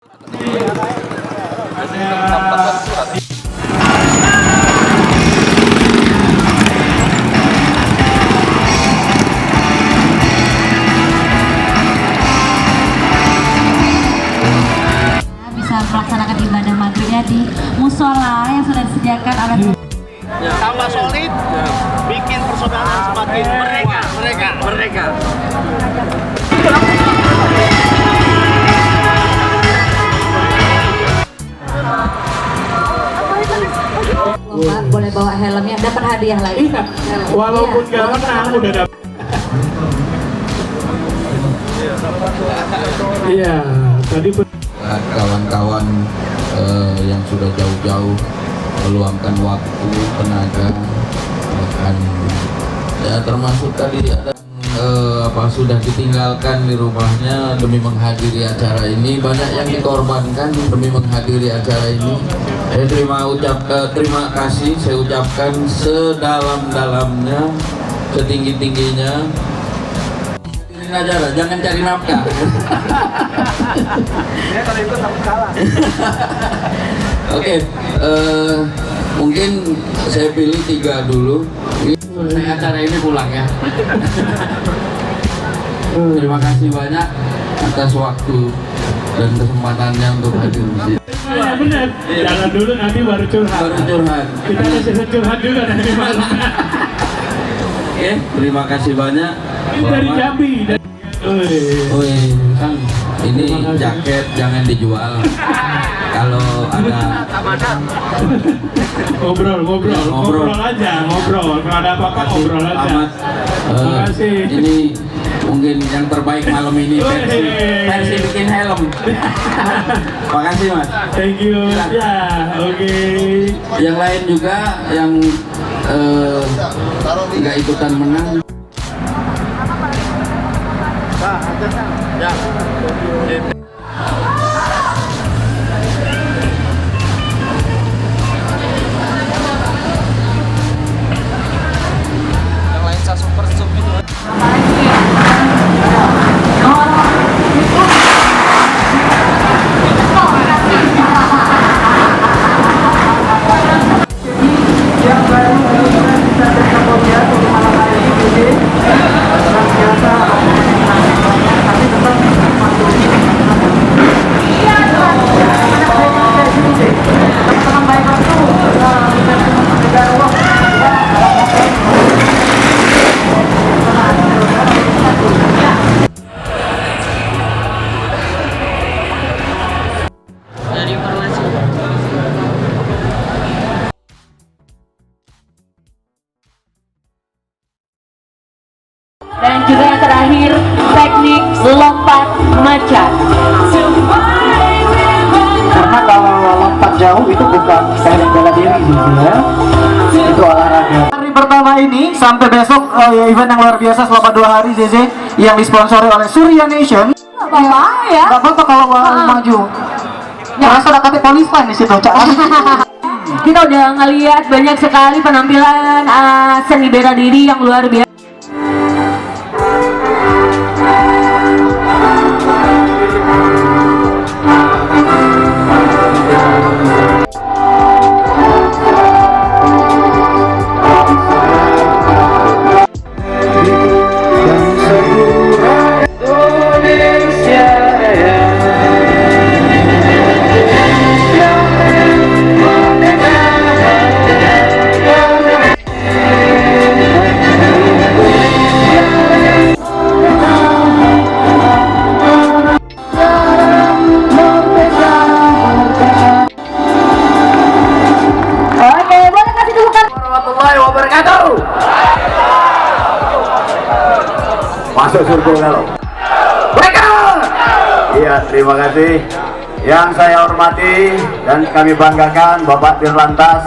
Bisa melaksanakan ibadah maghribnya di musola yang sudah disediakan oleh tambah solid, bikin persaudaraan semakin mereka. boleh bawa helmnya, dapat hadiah lagi. Iya, walaupun nggak menang udah dapat. Iya, tadi kawan-kawan yang sudah jauh-jauh meluangkan waktu, tenaga, bahkan ya termasuk tadi ada sudah ditinggalkan di rumahnya demi menghadiri acara ini. Banyak yang dikorbankan demi menghadiri acara ini. Terima kasih saya ucapkan sedalam-dalamnya, setinggi-tingginya. Hadirin acara, jangan cari nafkah. Ya kalau ikut takut kalah. Oke, mungkin saya pilih 3 dulu. Selesai acara ini pulang ya. Terima kasih banyak atas waktu dan kesempatannya untuk hadir di sini. ya benar. Jangan dulu, nanti baru curhat. Kita bisa curhat juga nanti malam. Oke, terima kasih banyak. Ini dari Jambi. Kang, ini jaket jangan dijual. Kalau ada ngobrol aja. Kalau ada apa-apa ngobrol aja. Terima kasih. Ini mungkin yang terbaik malam ini versi bikin helm. Makasih Mas. Thank you. Ya, oke. Yang lain juga yang nggak ikutan menang. Yang lain saya super gitu. Dan juga yang terakhir, teknik lompat macan. Karena kalau lompat jauh itu bukan teknik bela diri gitu ya, itu olahraga. Hari pertama ini sampai besok event yang luar biasa selama 2 hari ZZ yang disponsori oleh Surya Nation. Apa ya? Gak apa-apa kalau maju. Terasa ada kata polisman di situ, Cak. Kita udah ngelihat banyak sekali penampilan seni bela diri yang luar biasa. Masuk surga lo. Mereka. Iya, terima kasih. Yang saya hormati dan kami banggakan Bapak Dirlantas,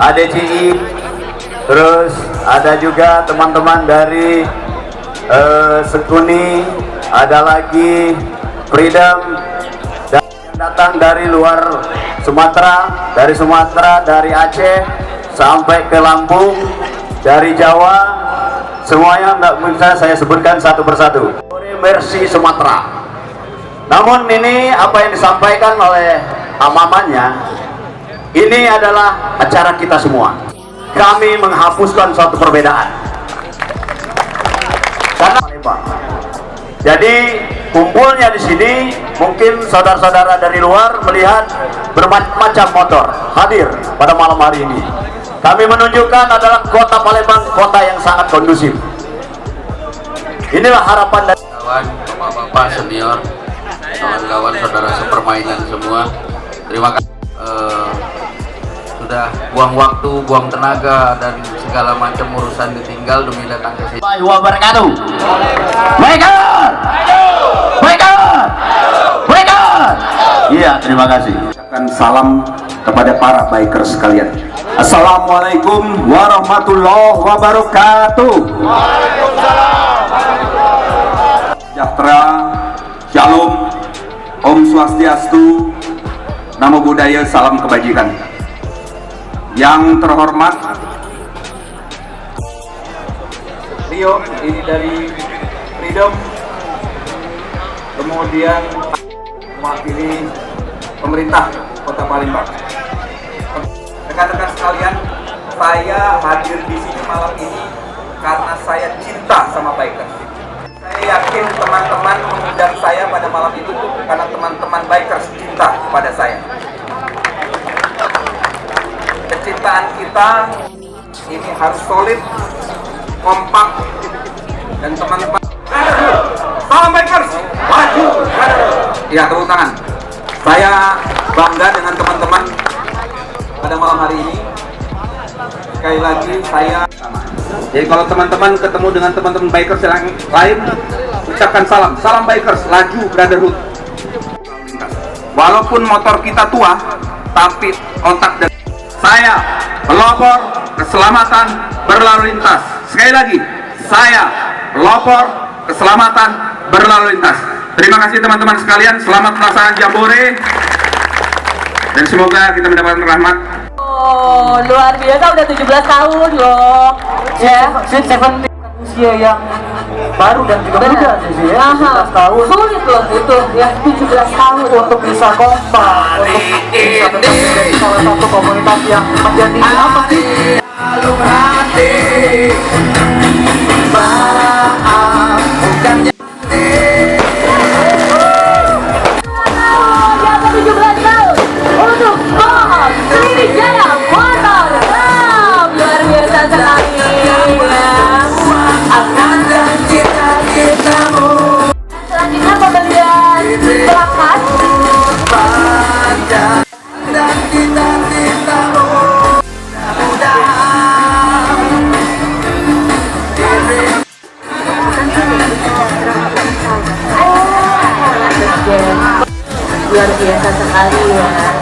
ADCI, terus ada juga teman-teman dari Sekuni, ada lagi Freedom, dan yang datang dari luar Sumatera, dari Aceh sampai ke Lampung, dari Jawa, semuanya nggak bisa saya sebutkan satu persatu. Mercy Sumatera. Namun ini apa yang disampaikan oleh amamannya, ini adalah acara kita semua. Kami menghapuskan suatu perbedaan. Karena jadi kumpulnya di sini, mungkin saudara-saudara dari luar melihat bermacam motor hadir pada malam hari ini. Kami menunjukkan adalah kota Palembang, kota yang sangat kondusif. Inilah harapan dari Kawan, bapak-bapak senior, kawan-kawan saudara sepermainan semua, terima kasih sudah buang waktu, buang tenaga dan segala macam urusan ditinggal demi datang ke sini. Assalamualaikum wabarakatuh. Baikkan, baikkan. Iya, terima kasih. Salam kepada para bikers sekalian. Assalamualaikum warahmatullahi wabarakatuh. Sejahtera, Shalom, Om Swastiastu, Namo Buddhaya, salam kebajikan. Yang terhormat Rio, ini dari Freedom, kemudian mewakili pemerintah Kota Palembang. Rekan-rekan sekalian, saya hadir di sini malam ini karena saya cinta sama bikers. Saya yakin teman-teman mengundang saya pada malam itu karena teman-teman bikers cinta kepada saya. Kecintaan kita ini harus solid, kompak, dan teman-teman. Salam bikers, maju! Ya, tepuk tangan. Saya bangga dengan teman-teman pada malam hari ini. Sekali lagi saya. Jadi kalau teman-teman ketemu dengan teman-teman bikers yang lain, ucapkan salam. Salam bikers, laju brotherhood. Walaupun motor kita tua, tapi otak dan saya pelopor keselamatan berlalu lintas. Sekali lagi, saya pelopor keselamatan berlalu lintas. Terima kasih teman-teman sekalian, selamat pelaksanaan Jambore dan semoga kita mendapatkan rahmat. Oh, luar biasa, udah 17 tahun loh. Ya, usia yang baru dan juga muda sih ya. 17 tahun. Sulit loh itu ya, 17 tahun Untuk bisa kompak, untuk bisa tetap menjadi salah satu komunitas yang menjadi apa sih? Selanjutnya pembelian plakat. Luar biasa sekali ya.